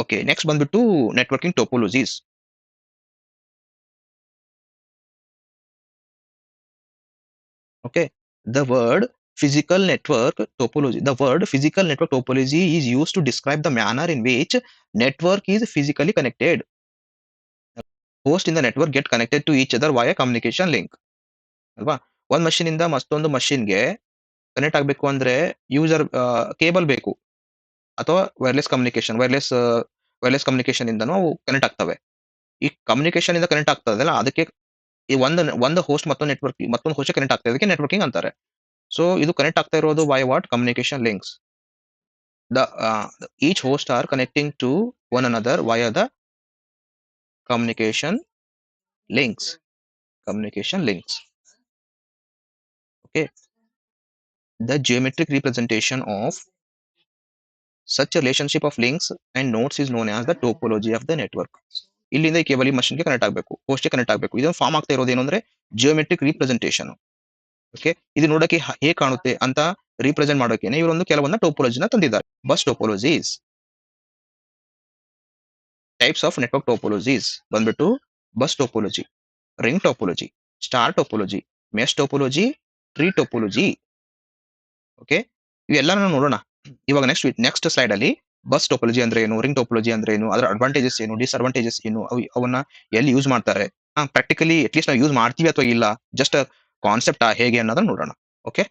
Okay, next ಬಂದ್ಬಿಟ್ಟು networking topologies. Okay, the word physical network topology. The word physical network topology is used to describe the manner in which network is physically connected. Host in the network get connected to each other via communication link. ಅಲ್ವಾ? ಒಂದ್ machine ಇಂದ ಮತ್ತೊಂದು ಮಷೀನ್ಗೆ connect ಆಗ್ಬೇಕು ಅಂದ್ರೆ user cable ಬೇಕು ಅಥವಾ wireless communication ಇಂದನೂ ಅವು connect ಆಗ್ತವೆ. ಈ ಕಮ್ಯುನಿಕೇಶನ್ ಇಂದ ಕನೆಕ್ಟ್ ಆಗ್ತದಲ್ಲ ಅದಕ್ಕೆ ಈ ಒಂದು ಹೋಸ್ಟ್ ಮತ್ತೊಂದು ಹೋಸ್ಟ್ ಕನೆಕ್ಟ್ ಆಗ್ತಾ ಇದಕ್ಕೆ ನೆಟ್ವರ್ಕಿಂಗ್ ಅಂತಾರೆ. ಸೊ ಇದು ಕನೆಕ್ಟ್ ಆಗ್ತಾ ಇರೋದು why what communication links. Each host are connecting to one another via the communication links. Okay, the geometric representation of such a relationship of links and nodes is known as the topology of the network. ಇಲ್ಲಿಂದ ಈ cable ಈ ಮಷಿನ್ಗೆ connect ಆಗಬೇಕು, ಹೋಸ್ಟ್ಗೆ connect ಆಗಬೇಕು. ಇದನ್ನು form ಆಗ್ತಾ ಇರೋದು ಏನು ಅಂದ್ರೆ ಜಿಯೋಮೆಟ್ರಿಕ್ ರೀಪ್ರೆಸೆಂಟೇಷನ್. ಓಕೆ, ಇದು ನೋಡಕ್ಕೆ ಹೇಗೆ ಕಾಣುತ್ತೆ ಅಂತ ರೀಪ್ರೆಸೆಂಟ್ ಮಾಡೋಕೆನೆ ಇವರೊಂದು ಕೆಲವೊಂದು ಟೋಪೋಲಜಿನ ತಂದಿದ್ದಾರೆ. Bus topologies. Types of network topologies ಬಂದ್ಬಿಟ್ಟು bus topology, ring topology, star topology, mesh topology, tree topology. Okay, ಇವೆಲ್ಲನೂ ನೋಡೋಣ ಇವಾಗ ನೆಕ್ಸ್ಟ್ ಸ್ಲೈಡ್ ಅಲ್ಲಿ. ಬಸ್ ಟೋಪೋಲಜಿ ಅಂದ್ರೆ ಏನು, ರಿಂಗ್ ಟೋಪೋಲಜಿ ಅಂದ್ರೆ ಏನು, ಅದರ ಅಡ್ವಾಂಟೇಜಸ್ ಏನು, ಡಿಸ್ಅಡ್ವಾಂಟೇಜಸ್ ಏನು, ಅವನ್ನ ಎಲ್ಲಿ ಯೂಸ್ ಮಾಡ್ತಾರೆ, ಪ್ರಾಕ್ಟಿಕಲಿ ಅಟ್ಲೀಸ್ಟ್ ನಾವು ಯೂಸ್ ಮಾಡ್ತೀವಿ ಅಥವಾ ಇಲ್ಲ, ಜಸ್ಟ್ ಕಾನ್ಸೆಪ್ಟ್ ಹೇಗೆ ಅನ್ನೋದನ್ನ ನೋಡೋಣ. ಓಕೆ,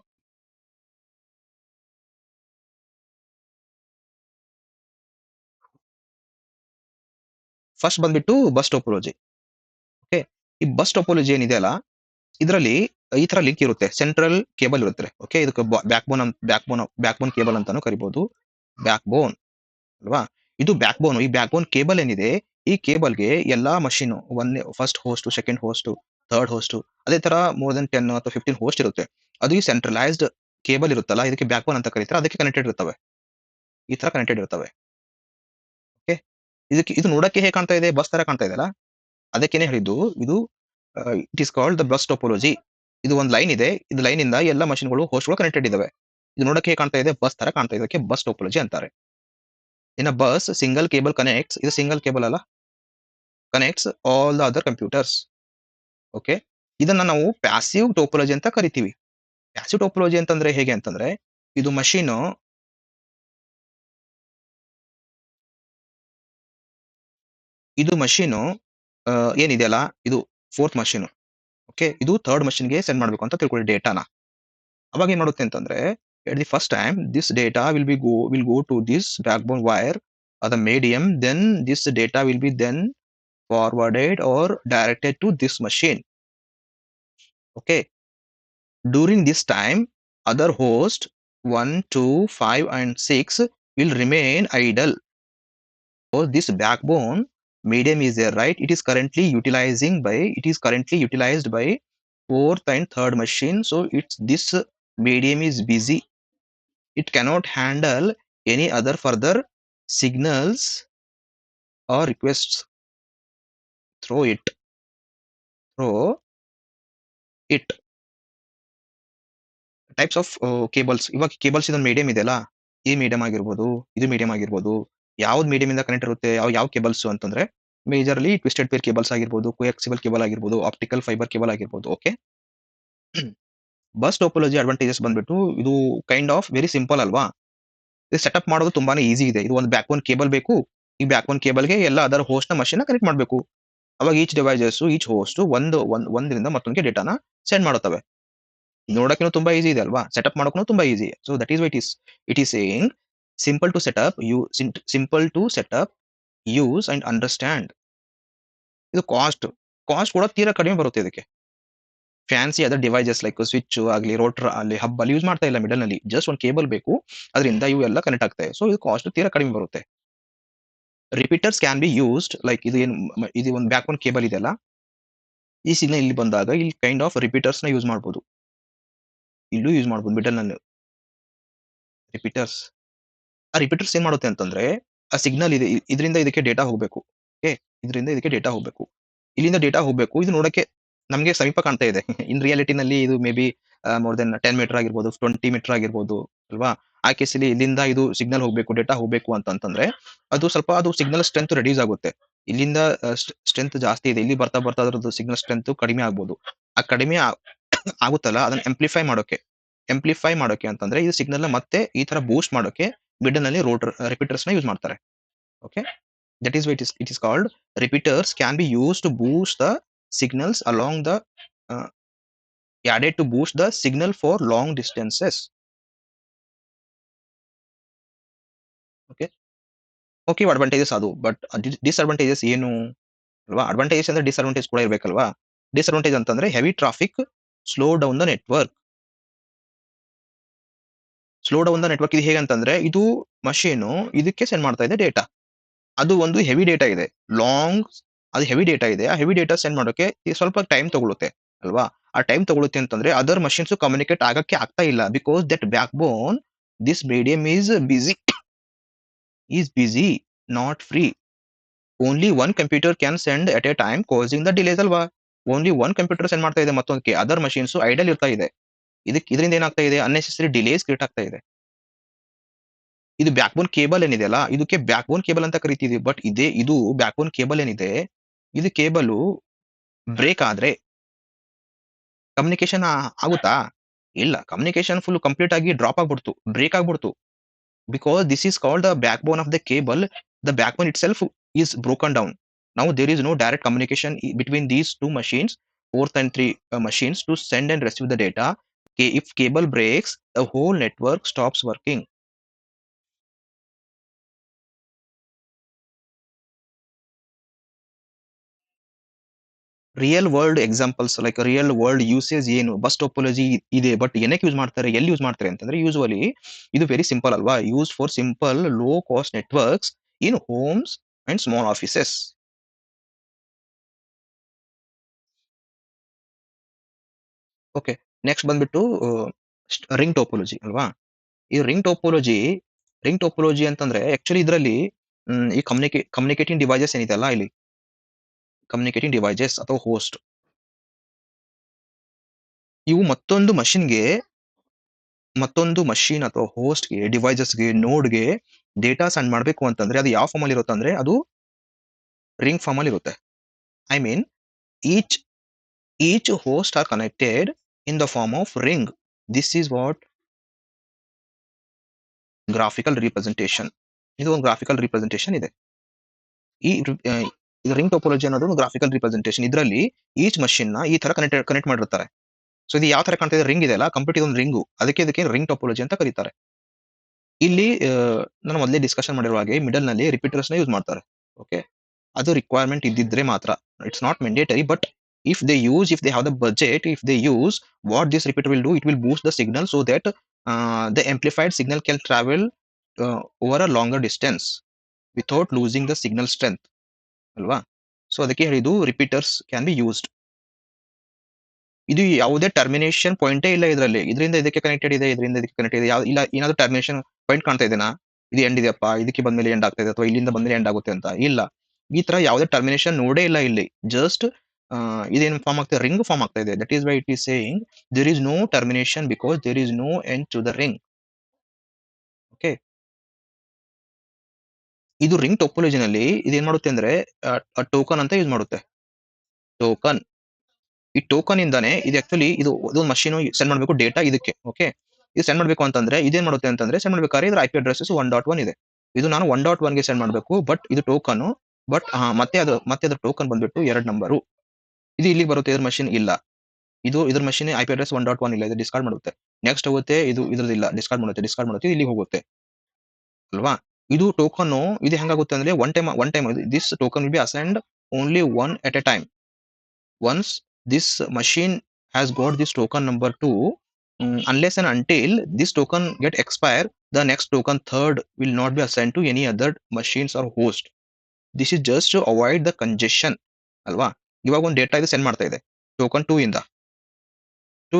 ಫಸ್ಟ್ ಬಂದ್ಬಿಟ್ಟು ಬಸ್ ಟೋಪೋಲಜಿ. ಓಕೆ, ಈ ಬಸ್ ಟೋಪೋಲಜಿ ಏನಿದೆ ಅಲ್ಲ, ಇದರಲ್ಲಿ ಈ ತರ ಲಿಂಕ್ ಇರುತ್ತೆ, ಸೆಂಟ್ರಲ್ ಕೇಬಲ್ ಇರುತ್ತೆ. ಓಕೆ, ಇದಕ್ಕೆ ಬ್ಯಾಕ್ ಬೋನ್ ಕೇಬಲ್ ಅಂತಾನು ಕರಿಬಹುದು. ಬ್ಯಾಕ್ ಬೋನ್ ಅಲ್ವಾ, ಇದು ಬ್ಯಾಕ್ ಬೋನ್. ಈ ಬ್ಯಾಕ್ ಬೋನ್ ಕೇಬಲ್ ಏನಿದೆ, ಈ ಕೇಬಲ್ಗೆ ಎಲ್ಲಾ machine first host, second host, third host, ಅದೇ ತರ ಮೋರ್ ದನ್ 10 ಅಥವಾ 15 ಹೋಸ್ಟ್ ಇರುತ್ತೆ. ಅದು ಈ ಸೆಂಟ್ರಲೈಸ್ಡ್ ಕೇಬಲ್ ಇರುತ್ತಲ್ಲ, ಇದಕ್ಕೆ ಬ್ಯಾಕ್ ಬೋನ್ ಅಂತ ಕರೀತಾರೆ. ಅದಕ್ಕೆ ಕನೆಕ್ಟೆಡ್ ಇರ್ತವೆ, ಈ ತರ ಕನೆಕ್ಟೆಡ್ ಇರ್ತವೆ. ಓಕೆ, ಇದು ನೋಡಕ್ಕೆ ಹೇಗೆ ಕಾಣ್ತಾ ಇದೆ, ಬಸ್ ತರ ಕಾಣ್ತಾ ಇದೆ ಅಲ್ಲ, ಅದಕ್ಕೇನೆ ಹೇಳಿದ್ದು ಇದು it is called the bus topology. ಇದು ಒಂದು ಲೈನ್ ಇದೆ, ಇದು ಲೈನ್ ಇಂದ ಎಲ್ಲ ಮಷೀನ್ಗಳು ಹೋಸ್ಟ್ಗಳು ಕನೆಕ್ಟೆಡ್ ಇದಾವೆ. ಇದು ನೋಡಕ್ಕೆ ಹೇಗೆ ಕಾಣ್ತಾ ಇದೆ, ಬಸ್ ತರ ಕಾಣ್ತಾ ಇದಕ್ಕೆ ಬಸ್ ಟೋಪೋಲಜಿ ಅಂತಾರೆ. ಇನ್ ಅ ಬಸ್ ಸಿಂಗಲ್ ಕೇಬಲ್ ಕನೆಕ್ಟ್ಸ್, ಇದು ಸಿಂಗಲ್ ಕೇಬಲ್ ಅಲ್ಲ, connects all the other computers. Okay, ಇದನ್ನ ನಾವು ಪ್ಯಾಸಿವ್ ಟೋಪೋಲಜಿ ಅಂತ ಕರಿತೀವಿ. ಪ್ಯಾಸಿವ್ ಟೋಪೋಲಜಿ ಅಂತಂದ್ರೆ ಹೇಗೆ ಅಂತಂದ್ರೆ, ಇದು ಮಷೀನ್ ಏನಿದೆಯಲ್ಲ, ಇದು ಫೋರ್ತ್ ಮಷೀನ್. ಓಕೆ, ಇದು ಥರ್ಡ್ ಮಷೀನ್ಗೆ ಸೆಂಡ್ ಮಾಡಬೇಕು ಅಂತ ತಿಳ್ಕೊಳ್ಳಿ ಡೇಟಾನ. ಅವಾಗ ಏನ್ ಮಾಡುತ್ತೆ ಅಂತಂದ್ರೆ, at the first time this data will go to this backbone wire or the medium, then this data will be then forwarded or directed to this machine. Okay, during this time other host 1, 2, 5 and 6 will remain idle. So this backbone medium is there, right? It is currently utilized by fourth and third machine. So this medium is busy. It cannot handle any other further signals or requests through it. Types of cables. ಇವಾಗ cables ಇದೊಂದು medium ಇದೆಯಲ್ಲ, ಈ medium ಆಗಿರ್ಬೋದು, ಇದು medium ಆಗಿರ್ಬೋದು. ಯಾವ್ದು medium ಇಂದ connect ಇರುತ್ತೆ, ಯಾವ ಕೇಬಲ್ಸ್ ಅಂತಂದ್ರೆ ಮೇಜರ್ಲಿ ಟ್ವಿಸ್ಟೆಡ್ ಪೇರ್ ಕೇಬಲ್ಸ್ ಆಗಿರ್ಬೋದು, ಕೋಯಾಕ್ಸಿಬಲ್ ಕೇಬಲ್ ಆಗಿರ್ಬೋದು, ಆಪ್ಟಿಕಲ್ ಫೈಬರ್ ಕೇಬಲ್ ಆಗಿರ್ಬೋದು. ಓಕೆ, ಬಸ್ ಟೋಪೋಲಜಿ ಅಡ್ವಾಂಟೇಜಸ್ ಬಂದ್ಬಿಟ್ಟು ಇದು ಕೈಂಡ್ ಆಫ್ ವೆರಿ ಸಿಂಪಲ್ ಅಲ್ವಾ. ಇದು ಸೆಟಪ್ ಮಾಡೋದು ತುಂಬಾನೇ ಈಸಿ ಇದೆ. ಇದು ಒಂದು ಬ್ಯಾಕ್ ಬೋನ್ ಕೇಬಲ್ ಬೇಕು, ಈ ಬ್ಯಾಕ್ ಬೋನ್ ಕೇಬಲ್ಗೆ ಎಲ್ಲ ಅದರ್ ಹೋಸ್ಟ್ ನ ಮಷೀನ್ ಕನೆಕ್ಟ್ ಮಾಡಬೇಕು. ಅವಾಗ ಈಚ್ ಹೋಸ್ಟ್ ಒಂದರಿಂದ ಮತ್ತೊಂದಕ್ಕೆ ಡೇಟಾನ ಸೆಂಡ್ ಮಾಡುತ್ತವೆ. ನೋಡಕ್ಕೆ ತುಂಬಾ ಈಸಿ ಇದೆ ಅಲ್ವಾ, ಸೆಟಪ್ ಮಾಡೋಕ್ಕೂ ತುಂಬಾ easy. So that is why it is saying simple to setup use and understand. ಇದು ಕಾಸ್ಟ್ ಕೂಡ ತೀರಾ ಕಡಿಮೆ ಬರುತ್ತೆ ಇದಕ್ಕೆ. Fancy other devices like switch ಆಗಲಿ, ರೋಟರ್ ಅಲ್ಲಿ ಹಬ್ ಅಲ್ಲಿ ಯೂಸ್ ಮಾಡ್ತಾ ಇಲ್ಲ. ಮಿಡಲ್ ನಲ್ಲಿ ಜಸ್ಟ್ ಒಂದು ಕೇಬಲ್ ಬೇಕು, ಅದರಿಂದ ಇವು ಎಲ್ಲ ಕನೆಕ್ಟ್ ಆಗ್ತವೆ. ಸೊ ಇದು ಕಾಸ್ಟ್ ತೀರಾ ಕಡಿಮೆ ಬರುತ್ತೆ. Repeaters can be used, like ಇದು ಒಂದು ಬ್ಯಾಕ್ ಬೋನ್ ಕೇಬಲ್ ಇದೆಯಲ್ಲ, ಈ ಸಿಗ್ನಲ್ ಇಲ್ಲಿ ಬಂದಾಗ ಇಲ್ಲಿ ಕೈಂಡ್ ಆಫ್ ರಿಪೀಟರ್ಸ್ ನ ಯೂಸ್ ಮಾಡಬಹುದು. ಇಲ್ಲೂ ಯೂಸ್ ಮಾಡಬಹುದು ಮಿಡಲ್ ನಲ್ಲಿ ರಿಪೀಟರ್ಸ್. ಆ ರಿಪೀಟರ್ಸ್ ಏನ್ ಮಾಡುತ್ತೆ ಅಂತಂದ್ರೆ, ಆ ಸಿಗ್ನಲ್ ಇದೆ, ಇದರಿಂದ ಇದಕ್ಕೆ ಡೇಟಾ ಹೋಗ್ಬೇಕು. ಓಕೆ, ಇದರಿಂದ ಇದಕ್ಕೆ ಡೇಟಾ ಹೋಗ್ಬೇಕು, ಇಲ್ಲಿಂದ ಡೇಟಾ ಹೋಗ್ಬೇಕು. ಇದು ನೋಡಕ್ಕೆ ನಮಗೆ ಸಮೀಪ ಕಾಣ್ತಾ ಇದೆ. ಇನ್ ರಿಯಾಲಿಟಿ ನಲ್ಲಿ ಇದು may be more than 10 metre ಆಗಿರ್ಬೋದು, 20 ಮೀಟರ್ ಆಗಿರ್ಬೋದು ಅಲ್ವಾ. ಆ ಕೇಸಲ್ಲಿ ಇಲ್ಲಿಂದ ಇದು ಸಿಗ್ನಲ್ ಹೋಗ್ಬೇಕು, ಡೇಟಾ ಹೋಗ್ಬೇಕು ಅಂತಂತಂದ್ರೆ, ಅದು ಸಿಗ್ನಲ್ ಸ್ಟ್ರೆಂತ್ ರೆಡ್ಯೂಸ್ ಆಗುತ್ತೆ. ಇಲ್ಲಿಂದ ಸ್ಟ್ರೆಂತ್ ಜಾಸ್ತಿ ಇದೆ. ಇಲ್ಲಿ ಬರ್ತಾ ಬರ್ತಾ ಅದ್ರದ್ದು ಸಿಗ್ನಲ್ ಸ್ಟ್ರೆಂತ್ ಕಡಿಮೆ ಆಗ್ಬೋದು. ಆ ಕಡಿಮೆ ಆಗುತ್ತಲ್ಲ ಅದನ್ನ ಆಂಪ್ಲಿಫೈ ಮಾಡೋಕೆ ಅಂತಂದ್ರೆ ಈ ಸಿಗ್ನಲ್‌ನ ಮತ್ತೆ ಈ ತರ ಬೂಸ್ಟ್ ಮಾಡೋಕೆ ಮಿಡಲ್‌ನಲ್ಲಿ ರಿಪೀಟರ್ಸ್‌ನ ಯೂಸ್ ಮಾಡ್ತಾರೆ. Okay. That is why it is called repeaters can be used to boost the signals along the ah, added to boost the signal for long distances. Okay. Okay. Advantages ಅದು. But disadvantages ಏನು ಅಲ್ವಾ? Advantages ಅಂದ್ರೆ disadvantage ಕೂಡ ಇರ್ಬೇಕಲ್ವಾ? Disadvantage ಅಂತಂದ್ರೆ heavy traffic, slow down the network. ಇದು ಹೇಗಂತಂದ್ರೆ ಇದು ಮಷೀನು ಇದಕ್ಕೆ ಸೆಂಡ್ ಮಾಡ್ತಾ ಇದೆ ಡೇಟಾ. ಅದು ಒಂದು ಹೆವಿ ಡೇಟಾ ಇದೆ. ಲಾಂಗ್ ಅದು ಹೆವಿ ಡೇಟಾ ಇದೆ. ಆ ಹೆವಿ ಡೇಟಾ ಸೆಂಡ್ ಮಾಡೋಕೆ ಸ್ವಲ್ಪ ಟೈಮ್ ತಗೊಳುತ್ತೆ ಅಲ್ವಾ? ಆ ಟೈಮ್ ತಗೊಳುತ್ತೆ ಅಂತಂದ್ರೆ ಅದರ್ ಮಷೀನ್ಸ್ ಕಮ್ಯುನಿಕೇಟ್ ಆಗಕ್ಕೆ ಆಗ್ತಾ ಇಲ್ಲ. Because that backbone this medium is busy not free. Only one computer can send at a time causing the delays ಅಲ್ವಾ? ಓನ್ಲಿ ಒನ್ ಕಂಪ್ಯೂಟರ್ ಸೆಂಡ್ ಮಾಡ್ತಾ ಇದೆ ಮತ್ತೊಂದಕ್ಕೆ. ಅದರ್ ಮಷೀನ್ಸ್ ಐಡಲ್ ಇರ್ತಾ ಇದೆ. ಇದರಿಂದ ಏನಾಗ್ತಾ ಇದೆ? ಅನ್ನೆಸೆಸರಿ ಡಿಲೇಸ್ ಕ್ರಿಯೇಟ್ ಆಗ್ತಾ ಇದೆ. ಇದು ಬ್ಯಾಕ್ ಬೋನ್ ಕೇಬಲ್ ಏನಿದೆಯಲ್ಲ, ಇದಕ್ಕೆ ಬ್ಯಾಕ್ ಬೋನ್ ಕೇಬಲ್ ಅಂತ ಕರಿತೀವಿ. ಬಟ್ ಇದು ಬ್ಯಾಕ್ ಬೋನ್ ಕೇಬಲ್ ಏನಿದೆ, ಇದು ಕೇಬಲು ಬ್ರೇಕ್ ಆದ್ರೆ ಕಮ್ಯುನಿಕೇಷನ್ ಆಗುತ್ತಾ? ಇಲ್ಲ. ಕಮ್ಯುನಿಕೇಷನ್ ಫುಲ್ ಕಂಪ್ಲೀಟ್ ಆಗಿ ಡ್ರಾಪ್ ಆಗ್ಬಿಡ್ತು. ಬ್ರೇಕ್ ಆಗ್ಬಿಡ್ತು. Because this is called the backbone of the cable. The backbone itself is broken down. Now there is no direct communication between these two machines, fourth and three machines to send and receive the data. If cable breaks, the whole network stops working. Real world examples like real world usage ಏನು bus topology ಇದೆ. But ಏನಕ್ಕೆ use ಮಾಡ್ತಾರೆ, ಎಲ್ಲಿ use ಮಾಡ್ತಾರೆ ಅಂತಂದ್ರೆ usually ಇದು very simple ಅಲ್ವಾ? Use for simple low cost networks in homes and small offices. Okay. Next ಬಂದ್ಬಿಟ್ಟು ರಿಂಗ್ ಟೋಪೋಲಜಿ ಅಲ್ವಾ? ಈ ರಿಂಗ್ ಟೋಪೋಲಜಿ ಅಂತಂದ್ರೆ ಆಕ್ಚುಲಿ ಇದರಲ್ಲಿ ಈ ಕಮ್ಯುನಿಕೇಟಿಂಗ್ ಡಿವೈಸಸ್ ಏನಿದೆಯಲ್ಲ ಇಲ್ಲಿ ಕಮ್ಯುನಿಕೇಟಿಂಗ್ ಡಿವೈಸಸ್ ಅಥವಾ ಹೋಸ್ಟ್ ಇವು ಮತ್ತೊಂದು ಮಷೀನ್ ಅಥವಾ ಹೋಸ್ಟ್‌ಗೆ, ಡಿವೈಸಸ್‌ಗೆ, ನೋಡ್‌ಗೆ ಡೇಟಾ ಸೆಂಡ್ ಮಾಡ್ಬೇಕು ಅಂತಂದ್ರೆ ಅದು ಯಾವ ಫಾರ್ಮ್ ಅಲ್ಲಿ ಇರುತ್ತೆ ಅಂದ್ರೆ ಅದು ರಿಂಗ್ ಫಾರ್ಮ್ ಅಲ್ಲಿ ಇರುತ್ತೆ. I mean each each host are connected in the form of ring. This is what graphical representation. ಇದು ಒಂದು ಗ್ರಾಫಿಕಲ್ ರಿಪ್ರೆಸೆಂಟೇಷನ್ ಇದೆ. ಈ ರಿಂಗ್ ಟೋಪೋಲಜಿ ಅನ್ನೋದು ಒಂದು ಗ್ರಾಫಿಕಲ್ ರಿಪ್ರೆಸೆಂಟೇಷನ್. ಇದರಲ್ಲಿ ಈಚ್ ಮಷೀನ್ ನ ಈ ತರ ಕನೆಕ್ಟ್ ಮಾಡಿರ್ತಾರೆ. ಸೊ ಇದು ಯಾವ ತರ ಕಾಣ್ತಾ ಇದೆ? ರಿಂಗ್ ಇದೆಯಲ್ಲ, ಕಂಪ್ಲೀಟ್ ಇದೊಂದು ರಿಂಗು. ಇದಕ್ಕೆ ರಿಂಗ್ ಟೋಪೋಲಜಿ ಅಂತ ಕರೀತಾರೆ. ಇಲ್ಲಿ ನಾನು ಮೊದಲೇ ಡಿಸ್ಕಷನ್ ಮಾಡಿರುವ ಹಾಗೆ ಮಿಡಲ್ ನಲ್ಲಿ ರಿಪೀಟರ್ಸ್ ನ ಯೂಸ್ ಮಾಡ್ತಾರೆ. ಓಕೆ. ಅದು ರಿಕ್ವೈರ್ಮೆಂಟ್ ಇದ್ದಿದ್ರೆ ಮಾತ್ರ. It's not mandatory. But if they have the budget, if they use what this repeater will do, it will Boost the signal so that the amplified signal can travel over a longer distance without losing the signal strength ಅಲ್ವಾ? So ಅದಕ್ಕೆ ಹೇಳಿದ್ದು repeaters can be used. ಇದು ಯಾವುದೇ termination ಪಾಯಿಂಟೇ ಇಲ್ಲ ಇದರಲ್ಲಿ. ಇದರಿಂದ ಇದಕ್ಕೆ connected ಇದೆ, ಇದರಿಂದ ಇದಕ್ಕೆ ಕನೆಕ್ಟೆಡ್ ಇದೆ. ಇಲ್ಲ ಏನಾದ್ರು ಟರ್ಮಿನೇಷನ್ ಪಾಯಿಂಟ್ ಕಾಣ್ತಾ ಇದೆನಾ? ಇದು ಎಂಡ್ ಇದೆಯಪ್ಪ, ಇದಕ್ಕೆ ಬಂದ್ಮೇಲೆ ಎಂಡ್ ಆಗ್ತಾ ಇದೆ ಅಥವಾ ಇಲ್ಲಿಂದ ಬಂದ್ಮೇಲೆ ಎಂಡ್ ಆಗುತ್ತೆ ಅಂತ. ಇಲ್ಲ. ಈ ತರ ಯಾವುದೇ ಟರ್ಮಿನೇಷನ್ ನೋಡೇ ಇಲ್ಲ ಇಲ್ಲಿ. ಜಸ್ಟ್ ಇದೇನು ಫಾರ್ಮ್ ಆಗ್ತಾ ಇದೆ? ರಿಂಗ್ ಫಾರ್ಮ್ ಆಗ್ತಾ ಇದೆ. That is why it is saying there is no termination because there is no end to the ring. Okay. ಇದು ರಿಂಗ್ ಟೋಪೋಲಜಿನಲ್ಲಿ ಇದೇನ್ ಮಾಡುತ್ತೆ ಅಂದ್ರೆ ಟೋಕನ್ ಅಂತ ಯೂಸ್ ಮಾಡುತ್ತೆ. ಟೋಕನ್. ಈ ಟೋಕನ್ ಇಂದಾನೆ ಇದು ಆಕ್ಚುಲಿ ಇದೊಂದು ಮಷೀನ್ ಸೆಂಡ್ ಮಾಡಬೇಕು ಡೇಟಾ ಇದಕ್ಕೆ. ಓಕೆ. ಇದು ಸೆಂಡ್ ಮಾಡಬೇಕು ಅಂತಂದ್ರೆ ಇದೇನ್ ಮಾಡುತ್ತೆ ಅಂತಂದ್ರೆ ಸೆಂಡ್ ಮಾಡ್ಬೇಕಾದ್ರೆ ಇದ್ರ ಐಪಿ ಅಡ್ರೆಸ್ 1.1 ಇದೆ. ಇದು ನಾನು 1.1 ಗೆ ಸೆಂಡ್ ಮಾಡಬೇಕು. ಬಟ್ ಇದು ಟೋಕನ್. ಬಟ್ ಮತ್ತೆ ಅದ್ರ ಟೋಕನ್ ಬಂದ್ಬಿಟ್ಟು 2 ನಂಬರು. ಇದು ಇಲ್ಲಿಗೆ ಬರುತ್ತೆ. ಇದ್ರ ಮಷೀನ್ ಇಲ್ಲ. ಇದ್ರ ಮಷೀನ್ ಐಪಿ ಅಡ್ರೆಸ್ 1.1 ಇಲ್ಲ. ಇದು ಡಿಸ್ಕಾರ್ಡ್ ಮಾಡುತ್ತೆ. ನೆಕ್ಸ್ಟ್ ಹೋಗುತ್ತೆ ಇದ್ರದಿಲ್ಲ. ಡಿಸ್ಕಾರ್ಡ್ ಮಾಡುತ್ತೆ. ಇಲ್ಲಿಗೆ ಹೋಗುತ್ತೆ. ಅಲ್ವಾ? ಇದು ಟೋಕನ್ ಇದು ಹೆಂಗಾಗುತ್ತೆ ಅಂದ್ರೆ one time this token will be assigned only one at a time. Once this machine has got this token number 2, unless and until this token get expire, the next token third will not be assigned to any other machines or host. This is just to avoid the congestion ಅಲ್ವಾ? ಇವಾಗ ಒಂದು data ಇದು send ಮಾಡ್ತಾ ಇದೆ token 2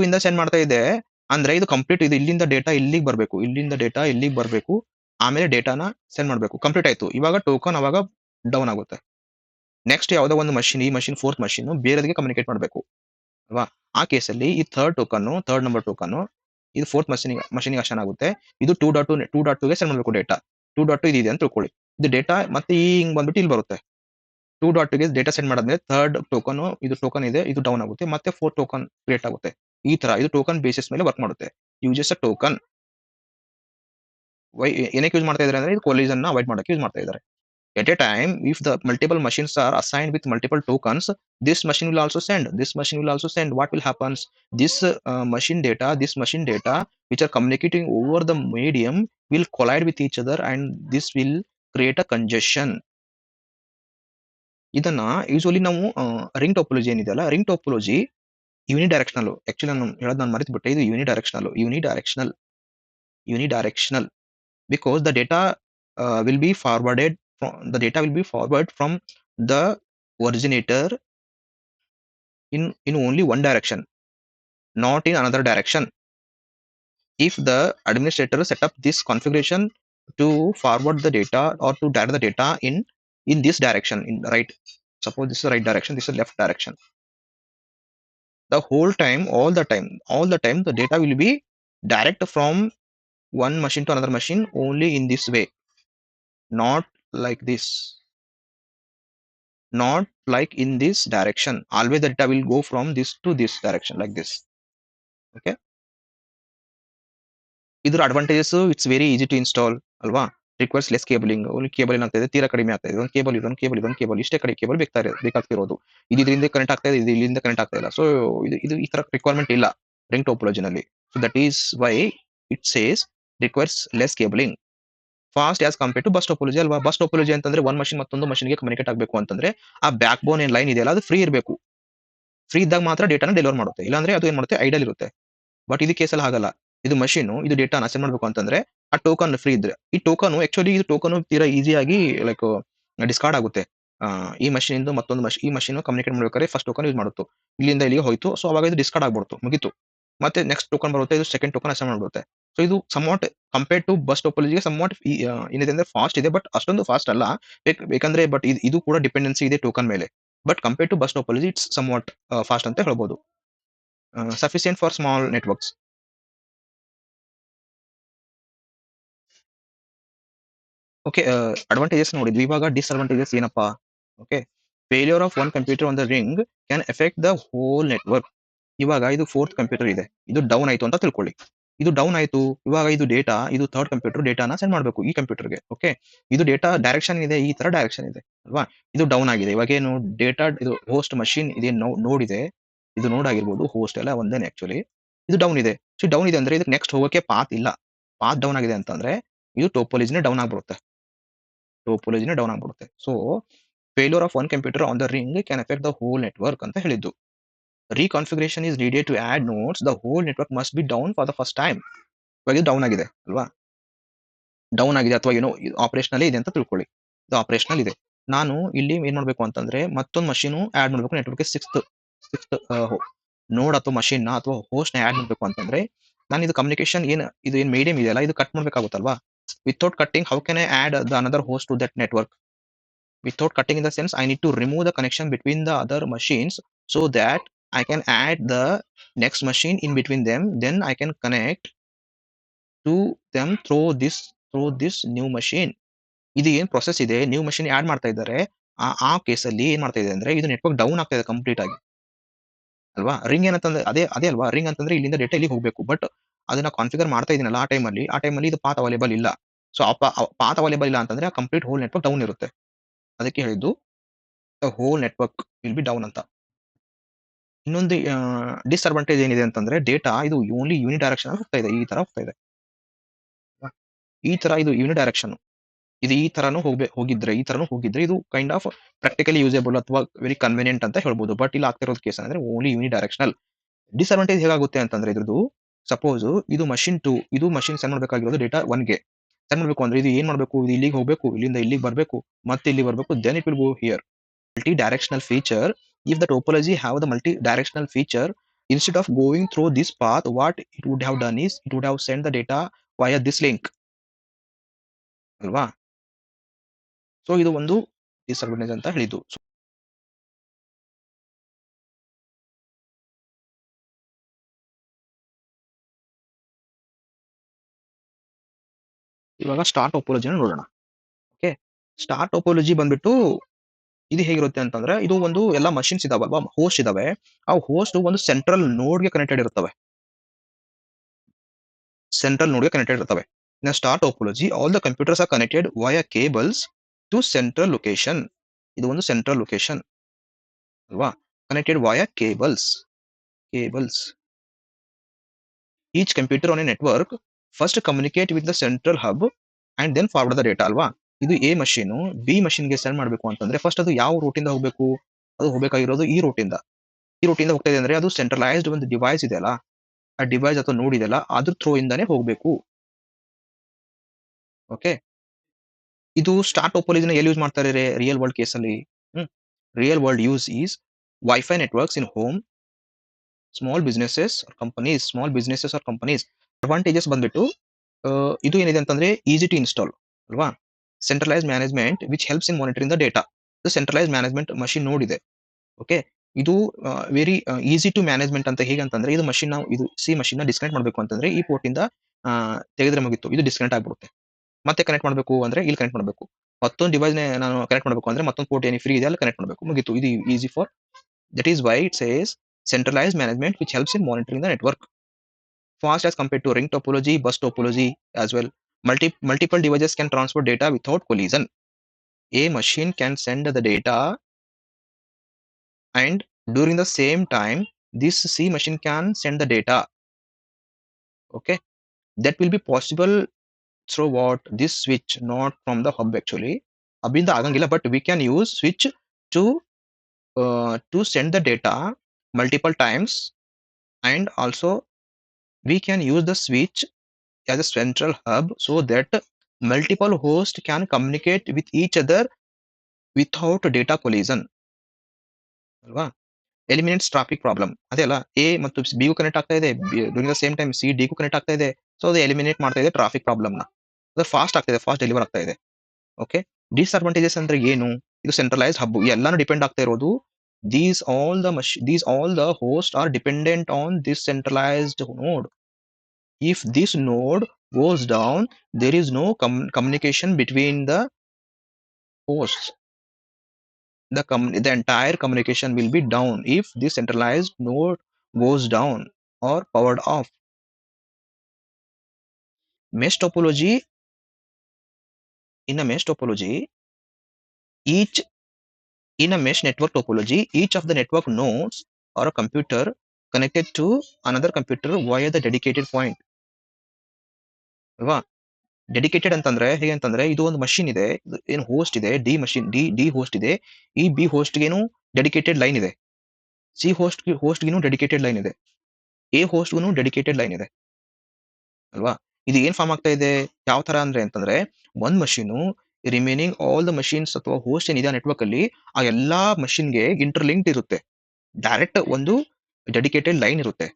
ಇಂದ send ಮಾಡ್ತಾ ಇದೆ ಅಂದ್ರೆ ಇದು ಕಂಪ್ಲೀಟ್ ಇದು ಇಲ್ಲಿಂದ ಡೇಟಾ ಇಲ್ಲಿಗೆ ಬರಬೇಕು. ಆಮೇಲೆ ಡೇಟಾನ ಸೆಂಡ್ ಮಾಡಬೇಕು. ಕಂಪ್ಲೀಟ್ ಆಯ್ತು. ಇವಾಗ ಟೋಕನ್ ಅವಾಗ ಡೌನ್ ಆಗುತ್ತೆ. ನೆಕ್ಸ್ಟ್ ಯಾವುದೋ ಒಂದು ಮಷೀನ್, ಈ ಮಷೀನ್ ಫೋರ್ತ್ ಮಷೀನ್ ಬೇರೆದಕ್ಕೆ ಕಮ್ಯುನಿಕೇಟ್ ಮಾಡಬೇಕು ಅಲ್ವಾ? ಆ ಕೇಸಲ್ಲಿ ಈ ಥರ್ಡ್ ನಂಬರ್ ಟೋಕನ್ ಇದು 4th ಮಷೀನ್‌ಗೆ ಅಸೈನ್ ಆಗುತ್ತೆ. ಇದು 2.2ಗೆ ಸೆಂಡ್ ಮಾಡಬೇಕು ಡೇಟಾ. 2.2 ಇದಿದೆ ಅಂತ ತಿಳ್ಕೊಳ್ಳಿ. ಇದು ಡೇಟಾ ಮತ್ತೆ ಹಿಂಗ್ ಬಂದ್ಬಿಟ್ಟು ಇಲ್ಲಿ ಬರುತ್ತೆ. 2.2ಗೆ ಡೇಟಾ ಸೆಂಡ್ ಮಾಡಾದ್ಮೇಲೆ 3rd ಟೋಕನ್ ಇದು ಟೋಕನ್ ಇದೆ. ಇದು ಡೌನ್ ಆಗುತ್ತೆ. ಮತ್ತೆ 4th ಟೋಕನ್ ಕ್ರಿಯೇಟ್ ಆಗುತ್ತೆ. ಈ ತರ ಇದು ಟೋಕನ್ ಬೇಸಿಸ್ ಮೇಲೆ ವರ್ಕ್ ಮಾಡುತ್ತೆ. ಯೂಸಸ್ ಅ ಟೋಕನ್. ಏನಕ್ಕೆ ಯೂಸ್ ಮಾಡ್ತಾ ಇದ್ದಾರೆ ಅಂದ್ರೆ ಇದು ಕೊಲಿಷನ್‌ನ ಅವಾಯ್ಡ್ ಮಾಡಕ್ಕೆ ಯೂಸ್ ಮಾಡ್ತಾ ಇದ್ದಾರೆ. At a time, if the multiple machines are assigned with multiple tokens, this machine will also send. This machine will also send. What will happen? This machine data, which are communicating over the medium, will collide with each other, and this will create a congestion. ಇದನ್ನ usually ನಾವು ring topology ಏನಿದೆಯಲ್ಲ, ring topology ಯೂನಿಡೈರೆಕ್ಷನಲ್. Actually ನಾನು ಮರೆತುಬಿಟ್ಟೆ. ಇದು ಯೂನಿಡೈರೆಕ್ಷನಲ್ because will be forwarded the data will be forwarded from the originator in only one direction, not in another direction. If the administrator set up this configuration to forward the data or to direct the data in this direction, in right, suppose this is the right direction, this is the left direction, the whole time, all the time the data will be direct from one machine to another machine only in this way, not like this, not like in this direction. Always the data will go from this to this direction like this. Okay. ಇದರ advantages, it's very easy to install ಅಲ್ವಾ. Requires less cabling. Only cable ಏನಾಗ್ತಾ ಇದೆ, ತೀರಾ ಕಡಿಮೆ ಆಗ್ತಾ ಇದೆ. ಇದೊಂದು cable ಇಷ್ಟೇ ಕಡೆ ಕೇಬಲ್ ಬೇಕಾಗ್ತಿರೋದು. ಇದು ಇದರಿಂದ ಕನೆಕ್ಟ್ ಆಗ್ತಾ ಇದೆ, ಇದು ಇಲ್ಲಿಂದ ಕನೆಕ್ಟ್ ಆಗ್ತಾ ಇಲ್ಲ. ಸೊ ಇದು ಈ ತರ ರಿಕ್ವೈರ್ಮೆಂಟ್ ಇಲ್ಲ ರಿಂಗ್ ಟೋಪೋಲಜಿನಲ್ಲಿ. So that is why it says requires less cabling, fast as compare to bus topology ಅಲ್ವಾ. ಬಸ್ ಟೋಪೋಲಜಿ ಅಂತಂದ್ರೆ ಒಂದು ಮಷಿನ್ ಮತ್ತೊಂದು ಮಷಿನ್ಗೆ ಕಮ್ಯುನಿಕೇಟ್ ಆಗಬೇಕು ಅಂತಂದ್ರೆ ಆ ಬ್ಯಾಕ್ ಬೋನ್ ಏನ್ ಲೈನ್ ಇದೆಯಲ್ಲ ಅದು ಫ್ರೀ ಇರಬೇಕು. ಫ್ರೀ ಇದ್ದಾಗ ಮಾತ್ರ ಡೇಟಾನ ಡೆಲಿವರ್ ಮಾಡುತ್ತೆ, ಇಲ್ಲಾಂದ್ರೆ ಅದು ಏನ್ ಮಾಡುತ್ತೆ, ಐಡಲ್ ಇರುತ್ತೆ. ಬಟ್ ಇದು ಕೇಸಲ್ಲಿ ಹಾಗಲ್ಲ. ಇದು ಮಷೀನ್ ಇದು ಡೇಟಾನ ಸೆಂಡ್ ಮಾಡಬೇಕು ಅಂತಂದ್ರೆ ಆ ಟೋಕನ್ ಫ್ರೀ ಇದ್ರೆ, ಈ ಟೋಕನ್ ಆಕ್ಚುಲಿ ಇದು ಟೋಕನ್ ತೀರಾ ಈಸಿಯಾಗಿ ಲೈಕ್ ಡಿಸ್ಕಾರ್ಡ್ ಆಗುತ್ತೆ. ಈ ಮಷೀನ್ ಇಂದ ಮತ್ತೊಂದು ಈ ಮಷೀನ್ ಕಮ್ಯುನಿಕೇಟ್ ಮಾಡ್ಬೇಕಾದ್ರೆ ಫಸ್ಟ್ ಟೋಕನ್ ಯೂಸ್ ಮಾಡುತ್ತೆ, ಇಲ್ಲಿಂದ ಇಲ್ಲಿಗೆ ಹೋಯ್ತು. ಸೊ ಅವಾಗ ಇದು ಡಿಸ್ಕಾರ್ಡ್ ಆಗ್ಬಿಡ್ತು, ಮುಗಿತು. ಮತ್ತೆ ನೆಕ್ಸ್ಟ್ ಟೋಕನ್ ಬರುತ್ತೆ, ಇದು ಸೆಕೆಂಡ್ ಟೋಕನ್ ಅಸೈನ್ ಮಾಡ್ಬಿಡುತ್ತೆ. ಸೊ ಇದು ಸಮ್ವಾಟ್ ಕಂಪೇರ್ ಟು ಬಸ್ ಟೋಪೋಲಜಿಗೆ ಸಮ್ವಾಟ್ ಏನಿದೆ ಅಂದ್ರೆ ಫಾಸ್ಟ್ ಇದೆ, ಬಟ್ ಅಷ್ಟೊಂದು ಫಾಸ್ಟ್ ಅಲ್ಲ. ಬೇಕಂದ್ರೆ ಬಟ್ ಇದು ಕೂಡ ಡಿಪೆಂಡೆನ್ಸಿ ಇದೆ ಟೋಕನ್ ಮೇಲೆ. But compare to bus topology it's somewhat fast ಅಂತ ಹೇಳ್ಬೋದು. Sufficient for small networks. Okay. Advantages ನೋಡಿದ್ವಿ. ಇವಾಗ ಡಿಸ್ಅಡ್ವಾಂಟೇಜಸ್ ಏನಪ್ಪಾ? Okay. Failure of one computer on the ring can effect the whole network. ಇವಾಗ ಇದು 4th ಕಂಪ್ಯೂಟರ್ ಇದೆ, ಇದು ಡೌನ್ ಆಯ್ತು ಅಂತ ತಿಳ್ಕೊಳ್ಳಿ. ಇದು ಡೌನ್ ಆಯ್ತು, ಇವಾಗ ಇದು 3rd ಕಂಪ್ಯೂಟರ್ ಡೇಟಾನ ಸೆಂಡ್ ಮಾಡಬೇಕು ಈ ಕಂಪ್ಯೂಟರ್ಗೆ. ಓಕೆ. ಇದು ಡೇಟಾ ಡೈರೆಕ್ಷನ್ ಇದೆ, ಈ ತರ ಡೈರೆಕ್ಷನ್ ಇದೆ ಅಲ್ವಾ. ಇದು ಡೌನ್ ಆಗಿದೆ. ಇವಾಗ ಏನು ಡೇಟಾ ಇದು ಹೋಸ್ಟ್ ಮಷೀನ್ ಇದೆ, ನೋಡ್ ಇದೆ, ಇದು ನೋಡ್ ಆಗಿರ್ಬೋದು, ಹೋಸ್ಟ್ ಎಲ್ಲ ಒಂದೇನೆ ಆಕ್ಚುಲಿ. ಇದು ಡೌನ್ ಇದೆ. ಸೊ ಡೌನ್ ಇದೆ ಅಂದ್ರೆ ಇದಕ್ಕೆ ನೆಕ್ಸ್ಟ್ ಹೋಗೋಕೆ ಪಾತ್ ಇಲ್ಲ. ಪಾತ್ ಡೌನ್ ಆಗಿದೆ ಅಂತಂದ್ರೆ ಇದು ಟೋಪೋಲಜಿನೇ ಡೌನ್ ಆಗ್ಬಿಡುತ್ತೆ. So failure of one computer on the ring can effect the whole network ಅಂತ ಹೇಳಿದ್ದು. Reconfiguration is needed to add nodes, the whole network must be down for the first time. ಇವಾಗ ಇದು down ಆಗಿದೆ ಅಲ್ವಾ. Down ಆಗಿದೆ ಅಥವಾ ಏನೋ operational ಇದೆ ಅಂತ ತಿಳ್ಕೊಳ್ಳಿ. ಇದು ಆಪರೇಷನಲ್ ಇದೆ. ನಾನು ಇಲ್ಲಿ ಏನ್ ಮಾಡ್ಬೇಕು ಅಂತಂದ್ರೆ ಮತ್ತೊಂದು ಮಷೀನ್ ಆಡ್ ಮಾಡ್ಬೇಕು ನೆಟ್ವರ್ಕ್ ಸಿಕ್ಸ್ತ್ ನೋಡ್ ಅಥವಾ ಮಷೀನ್ ಅಥವಾ ಹೋಸ್ಟ್ ನ ಆಡ್ ಮಾಡ್ಬೇಕು ಅಂತಂದ್ರೆ ನಾನು ಇದು ಕಮ್ಯುನಿಕೇಶನ್ ಇದು ಏನ್ ಮೀಡಿಯಂ ಇದೆಯಲ್ಲ ಇದು ಕಟ್ ಮಾಡ್ಬೇಕಾಗುತ್ತಲ್ವಾ. Without cutting how can I add the another host to that network? Without cutting in the sense, I need to remove the connection between the other machines so that I can add the next machine in between them. Then I can connect to them through this new machine. ಇದು ಏನ್ process ಇದೆ, new machine add ಮಾಡ್ತಾ ಇದ್ದಾರೆ. ಆ ಕೇಸಲ್ಲಿ ಏನ್ ಮಾಡ್ತಾ ಇದೆ ಅಂದ್ರೆ ಇದು ನೆಟ್ವರ್ಕ್ ಡೌನ್ ಆಗ್ತಾ ಇದೆ ಕಂಪ್ಲೀಟ್ ಆಗಿ ಅಲ್ವಾ. ರಿಂಗ್ ಏನಂತಂದ್ರೆ ಅದೇ ಅಲ್ವಾ. ರಿಂಗ್ ಅಂತಂದ್ರೆ ಇಲ್ಲಿಂದ ಡೇಟಾ ಇಲ್ಲಿಗೆ ಹೋಗ್ಬೇಕು. ಬಟ್ ಅದನ್ನ ಕಾನ್ಫಿಗರ್ ಮಾಡ್ತಾ ಇದೀನಲ್ಲ ಆ ಟೈಮಲ್ಲಿ ಇದು ಪಾತ್ ಅವೈಲೇಬಲ್ ಇಲ್ಲ. ಸೊ ಪಾತ್ ಅವೈಲೇಬಲ್ ಇಲ್ಲ ಅಂತಂದ್ರೆ ಆ ಕಂಪ್ಲೀಟ್ ಹೋಲ್ ನೆಟ್ವರ್ಕ್ ಡೌನ್ ಇರುತ್ತೆ. ಅದಕ್ಕೆ ಹೇಳಿದ್ದು the whole network will be down ಅಂತ. ಇನ್ನೊಂದು ಡಿಸ್ಅಡ್ವಾಂಟೇಜ್ ಏನಿದೆ ಅಂತಂದ್ರೆ ಡೇಟಾ ಇದು ಓನ್ಲಿ ಯೂನಿಡೈರೆಕ್ಷನ್ ಹೋಗ್ತಾ ಇದೆ, ಈ ತರ ಹೋಗ್ತಾ ಇದೆ. ಈ ತರ ಇದು ಯೂನಿಡೈರೆಕ್ಷನ್ ಇದು ಈ ತರನು ಹೋಗಿದ್ರೆ ಇದು ಕೈಂಡ್ ಆಫ್ ಪ್ರಾಕ್ಟಿಕಲಿ ಯೂಸೇಬಲ್ ಅಥವಾ ವೆರಿ ಕನ್ವಿನಿಯಂಟ್ ಅಂತ ಹೇಳ್ಬೋದು. ಬಟ್ ಇಲ್ಲಿ ಆಗ್ತಿರೋದು ಕೇಸ್ ಅಂದ್ರೆ ಓನ್ಲಿ ಯೂನಿಡೈರೆಕ್ಷನಲ್. ಡಿಸ್ಅಡ್ವಾಂಟೇಜ್ ಹೇಗಾಗುತ್ತೆ ಅಂತಂದ್ರೆ ಇದ್ರದ್ದು, ಸಪೋಸ್ ಇದು ಮಷಿನ್ ಸೆಂಡ್ ಮಾಡಬೇಕಾಗಿರೋದು ಡೇಟಾ 1ಗೆ ಸೆಂಡ್ ಮಾಡಬೇಕು ಅಂದ್ರೆ ಇದು ಏನ್ ಮಾಡಬೇಕು, ಇದು ಇಲ್ಲಿಗೆ ಹೋಗಬೇಕು, ಇಲ್ಲಿಂದ ಇಲ್ಲಿಗೆ ಬರಬೇಕು, ಮತ್ತೆ ಇಲ್ಲಿ ಬರಬೇಕು, then it will go here. Multi-directional feature, if the topology have the multi-directional feature, instead of going through this path, what it would have done is it would have sent the data via this link ಅಲ್ವಾ. So ಇದು ಒಂದು disadvantage ಅಂತ ಹೇಳಿದ್ದು. ಇವಾಗ star ಟೋಪೋಲಜಿನ ನೋಡೋಣ. Okay. Star topology ಬಂದ್ಬಿಟ್ಟು ಇದು ಹೇಗಿರುತ್ತೆ ಅಂತಂದ್ರೆ, ಇದು ಒಂದು ಎಲ್ಲ ಮಷಿನ್ಸ್ ಇದಾವಲ್ವಾ, ಹೋಸ್ಟ್ ಇದಾವೆ. ಆ ಹೋಸ್ಟ್ ಒಂದು ಸೆಂಟ್ರಲ್ ನೋಡ್‌ಗೆ ಕನೆಕ್ಟೆಡ್ ಇರುತ್ತವೆ. ಸೆಂಟ್ರಲ್ ನೋಡ್‌ಗೆ ಕನೆಕ್ಟೆಡ್ ಇರ್ತವೆ. In star topology all the computers are connected via cables to central location. ಇದು ಒಂದು ಸೆಂಟ್ರಲ್ ಲೊಕೇಶನ್ ಅಲ್ವಾ? Connected via cables. Each computer on a network first communicate with the central hub and then forward the data ಅಲ್ವಾ? ಇದು A machine B ಮಷೀನ್‌ಗೆ send ಮಾಡ್ಬೇಕು ಅಂತಂದ್ರೆ first ಅದು ಯಾವ ರೂಟಿಂದ ಹೋಗ್ಬೇಕು? ಅದು ಹೋಗ್ಬೇಕಾಗಿರೋದು ಈ ರೂಟಿಂದ. ಈ ರೂಟಿಂದ ಹೋಗ್ತಾ ಇದೆ ಅಂದ್ರೆ ಅದು ಸೆಂಟ್ರಲೈಸ್ಡ್ ಒಂದು ಡಿವೈಸ್ ಇದೆಯಲ್ಲ, ಆ ಡಿವೈಸ್ ಅಥವಾ ನೋಡ್ ಇದೆಯಲ್ಲ, ಅದ್ರ ಥ್ರೂ ಇಂದಾನೆ ಹೋಗ್ಬೇಕು. ಓಕೆ. ಇದು ಸ್ಟಾರ್ ಟೋಪೋಲಜಿನ ಎಲ್ಲಿ ಯೂಸ್ ಮಾಡ್ತಾರೆ ರಿಯಲ್ ವರ್ಲ್ಡ್ ಕೇಸಲ್ಲಿ? Hmm. Real world use is wifi networks in home, small businesses or companies. Advantages ಬಂದ್ಬಿಟ್ಟು ಇದು ಏನಿದೆ ಅಂತಂದ್ರೆ ಈಸಿ ಟು ಇನ್‌ಸ್ಟಾಲ್ ಅಲ್ವಾ? Centralised management which helps in monitoring the data. ಇದು ಸೆಂಟ್ರಲೈಸ್ಡ್ ಮ್ಯಾನೇಜ್ಮೆಂಟ್ ಮಷೀನ್ ನೋಡ್ ಇದೆ. Okay. ಇದು very easy to management ಅಂತ ಹೇಗಂತಂದ್ರೆ ಇದು ಮಷೀನ್ ಇದು ಮಷೀನ್‌ನ ಡಿಸ್ಕನೆಕ್ಟ್ ಮಾಡ್ಬೇಕು ಅಂತಂದ್ರೆ ಈ ಪೋರ್ಟಿಂದ ತೆಗೆದ್ರೆ ಮುಗೀತು. ಇದು ಡಿಸ್ಕನೆಕ್ಟ್ ಆಗ್ಬಿಡುತ್ತೆ. ಮತ್ತೆ ಕನೆಕ್ಟ್ ಮಾಡ್ಬೇಕು ಅಂದ್ರೆ ಇಲ್ಲಿ ಕನೆಕ್ಟ್ ಮಾಡ್ಬೇಕು. ಮತ್ತೊಂದು ಡಿವೈಸ್‌ನೆ ನಾನು ಕನೆಕ್ಟ್ ಮಾಡ್ಬೇಕು ಅಂದ್ರೆ ಮತ್ತೊಂದು ಪೋರ್ಟ್ ಏನು ಫ್ರೀ ಇದೆ ಅಲ್ಲಿ ಕನೆಕ್ಟ್ ಮಾಡ್ಬೇಕು. ಮುಗೀತು. ಇದು easy for that is why it says centralized management which helps in monitoring the network. Fast as compared to ring topology, bus topology as well. Multiple devices can transfer data without collision. A machine can send the data and during the same time, this C machine can send the data. Okay. That will be possible through what? This switch, not from the hub actually. Abinda agangilla, but we can use switch to send the data multiple times, and also we can use the switch as a central hub so that multiple hosts can communicate with each other without data collision ಅಲ್ವಾ? ಎಲಿಮಿನೇಟ್ಸ್ traffic problem ಅದೇ ಅಲ್ಲ, A ಮತ್ತು B ಗೂ connect ಆಗ್ತಾ ಇದೆ, during the same time C D ಗೂ connect ಆಗ್ತಾ ಇದೆ. ಸೊ ಅದು ಎಲಿಮಿನೇಟ್ ಮಾಡ್ತಾ ಇದೆ ಟ್ರಾಫಿಕ್ ಪ್ರಾಬ್ಲಮ್‌ನ. ಅದು ಫಾಸ್ಟ್ ಆಗ್ತಾ ಇದೆ, ಫಾಸ್ಟ್ ಡೆಲಿವರ್ ಆಗ್ತಾ ಇದೆ. ಓಕೆ. ಡಿಸ್ಅಡ್ವಾಂಟೇಜಸ್ ಅಂದ್ರೆ ಏನು? ಇದು ಸೆಂಟ್ರಲೈಸ್ಡ್ ಹಬ್ ಎಲ್ಲಾನು ಡಿಪೆಂಡ್ ಆಗ್ತಾ ಇರೋದು. These all the hosts are dependent on this centralized node. If this node goes down, there is no communication between the hosts. The entire communication will be down if this centralized node goes down or powered off. Mesh topology. In a mesh topology, each in a mesh network topology, each of the network nodes or a computer connected to another computer via the dedicated point. ಅಲ್ವಾ? Dedicated ಅಂತಂದ್ರೆ ಹೇಗೆ ಅಂತಂದ್ರೆ ಇದು ಒಂದು machine ಇದೆ, ಏನು host ಇದೆ, D machine D host ಇದೆ. ಈ ಬಿ ಹೋಸ್ಟ್‌ಗೇನು ಡೆಡಿಕೇಟೆಡ್ ಲೈನ್ ಇದೆ. ಸಿ ಹೋಸ್ಟ್‌ಗಿನು ಡೆಡಿಕೇಟೆಡ್ ಲೈನ್ ಇದೆ. ಎ ಹೋಸ್ಟ್‌ಗುನು ಡೆಡಿಕೇಟೆಡ್ ಲೈನ್ ಇದೆ. ಅಲ್ವಾ? ಇದು ಏನ್ ಫಾರ್ಮ್ ಆಗ್ತಾ ಇದೆ? ಯಾವ ತರ ಅಂತಂದ್ರೆ ಒಂದ್ machine remaining all the machines ಅಥವಾ ಹೋಸ್ಟ್ ಏನಿದೆ ಆ ನೆಟ್ವರ್ಕ್ ಅಲ್ಲಿ ಆ ಎಲ್ಲಾ ಮಷೀನ್‌ಗೆ ಇಂಟರ್ಲಿಂಕ್ಡ್ ಇರುತ್ತೆ. ಡೈರೆಕ್ಟ್ ಒಂದು ಡೆಡಿಕೇಟೆಡ್ ಲೈನ್ ಇರುತ್ತೆ.